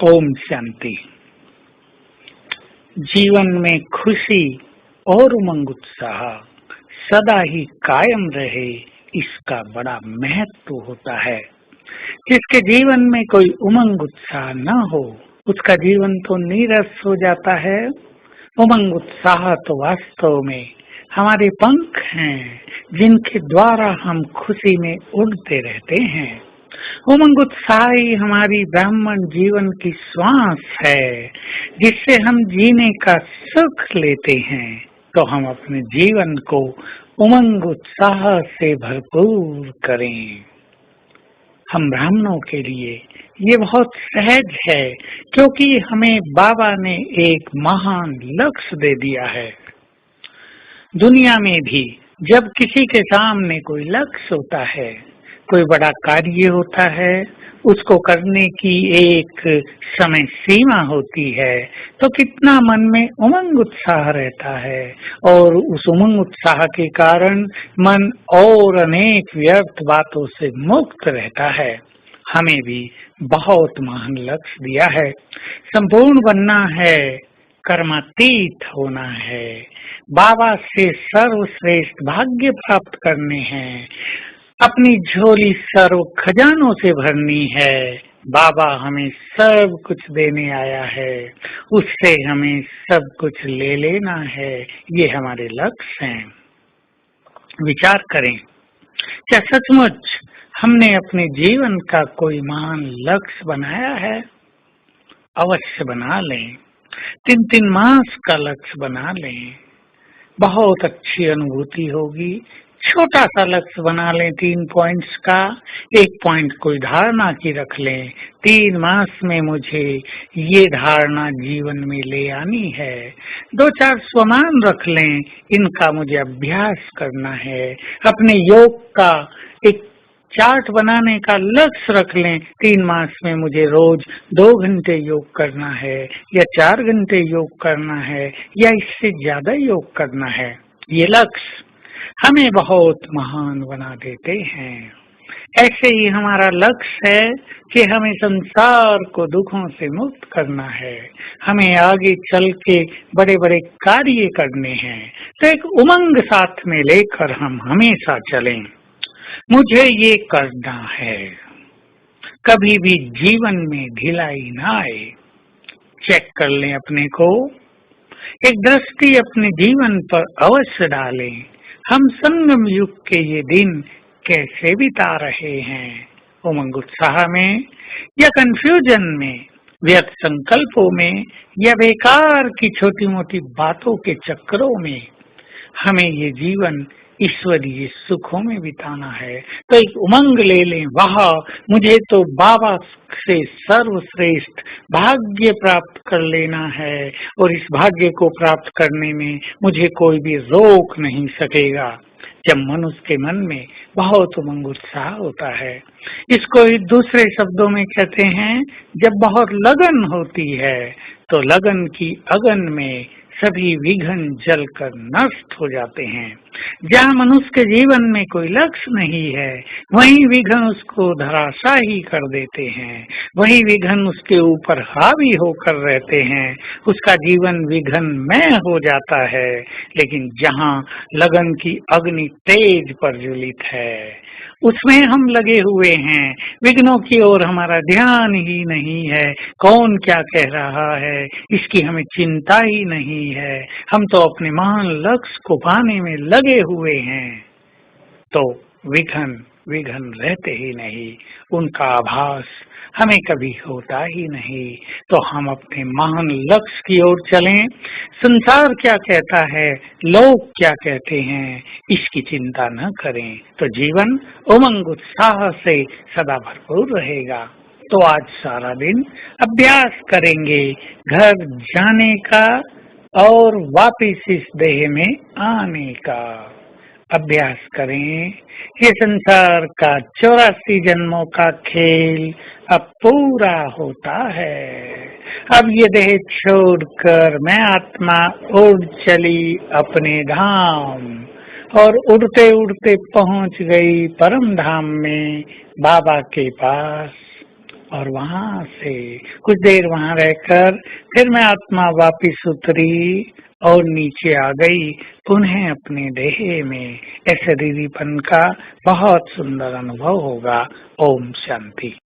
ओम शांति। जीवन में खुशी और उमंग उत्साह सदा ही कायम रहे, इसका बड़ा महत्व होता है। जिसके जीवन में कोई उमंग उत्साह न हो, उसका जीवन तो नीरस हो जाता है। उमंग उत्साह तो वास्तव में हमारे पंख हैं, जिनके द्वारा हम खुशी में उड़ते रहते हैं। उमंग उत्साह ही हमारी ब्राह्मण जीवन की श्वास है, जिससे हम जीने का सुख लेते हैं। तो हम अपने जीवन को उमंग उत्साह से भरपूर करें। हम ब्राह्मणों के लिए ये बहुत सहज है, क्योंकि हमें बाबा ने एक महान लक्ष्य दे दिया है। दुनिया में भी जब किसी के सामने कोई लक्ष्य होता है, कोई बड़ा कार्य होता है, उसको करने की एक समय सीमा होती है, तो कितना मन में उमंग उत्साह रहता है। और उस उमंग उत्साह के कारण मन और अनेक व्यर्थ बातों से मुक्त रहता है। हमें भी बहुत महान लक्ष्य दिया है। संपूर्ण बनना है, कर्मातीत होना है, बाबा से सर्वश्रेष्ठ भाग्य प्राप्त करने हैं, अपनी झोली सर्व खजानों से भरनी है। बाबा हमें सब कुछ देने आया है, उससे हमें सब कुछ ले लेना है। ये हमारे लक्ष्य हैं। विचार करें, क्या सचमुच हमने अपने जीवन का कोई महान लक्ष्य बनाया है? अवश्य बना लें। 3 मास का लक्ष्य बना लें, बहुत अच्छी अनुभूति होगी। छोटा सा लक्ष्य बना लें 3 पॉइंट्स का, 1 पॉइंट कोई धारणा की रख लें। 3 मास में मुझे ये धारणा जीवन में ले आनी है। 2-4 स्वमान रख लें, इनका मुझे अभ्यास करना है। अपने योग का एक चार्ट बनाने का लक्ष्य रख लें। 3 मास में मुझे रोज 2 घंटे योग करना है, या 4 घंटे योग करना है, या इससे ज्यादा योग करना है। ये लक्ष्य हमें बहुत महान बना देते हैं। ऐसे ही हमारा लक्ष्य है कि हमें संसार को दुखों से मुक्त करना है, हमें आगे चल के बड़े बड़े कार्य करने हैं। तो एक उमंग साथ में लेकर हम हमेशा चलें। मुझे ये करना है, कभी भी जीवन में ढिलाई ना आए। चेक कर लें अपने को, एक दृष्टि अपने जीवन पर अवश्य डालें। हम संगम युग के ये दिन कैसे बिता रहे हैं? उमंग उत्साह में या कंफ्यूजन में, व्यर्थ संकल्पों में, या बेकार की छोटी मोटी बातों के चक्करों में? हमें ये जीवन ईश्वरीय सुखों में बिताना है। तो एक उमंग ले लें, वाह, मुझे तो बाबा से सर्वश्रेष्ठ भाग्य प्राप्त कर लेना है, और इस भाग्य को प्राप्त करने में मुझे कोई भी रोक नहीं सकेगा। जब मनुष्य के मन में बहुत उमंग उत्साह होता है, इसको दूसरे शब्दों में कहते हैं, जब बहुत लगन होती है, तो लगन की अगन में सभी विघ्न जलकर नष्ट हो जाते हैं। जहाँ मनुष्य के जीवन में कोई लक्ष्य नहीं है, वहीं विघ्न उसको धराशायी कर देते हैं, वहीं विघ्न उसके ऊपर हावी होकर रहते हैं, उसका जीवन विघ्नमय हो जाता है। लेकिन जहाँ लगन की अग्नि तेज प्रज्वलित है, उसमें हम लगे हुए हैं, विघ्नों की ओर हमारा ध्यान ही नहीं है। कौन क्या कह रहा है, इसकी हमें चिंता ही नहीं है। हम तो अपने महान लक्ष्य को पाने में लगे हुए हैं, तो विघ्न रहते ही नहीं, उनका आभास हमें कभी होता ही नहीं। तो हम अपने महान लक्ष्य की ओर चलें। संसार क्या कहता है, लोग क्या कहते हैं, इसकी चिंता न करें, तो जीवन उमंग उत्साह से सदा भरपूर रहेगा। तो आज सारा दिन अभ्यास करेंगे घर जाने का और वापिस इस देह में आने का। अभ्यास करें। ये संसार का 84 जन्मों का खेल अब पूरा होता है। अब ये देह छोड़कर मैं आत्मा उड़ चली अपने धाम, और उड़ते उड़ते पहुंच गई परम धाम में, बाबा के पास। और वहां से कुछ देर वहां रहकर फिर मैं आत्मा वापिस उतरी और नीचे आ गई पुनः अपने देह में। अशरीरीपन का बहुत सुंदर अनुभव होगा। ओम शांति।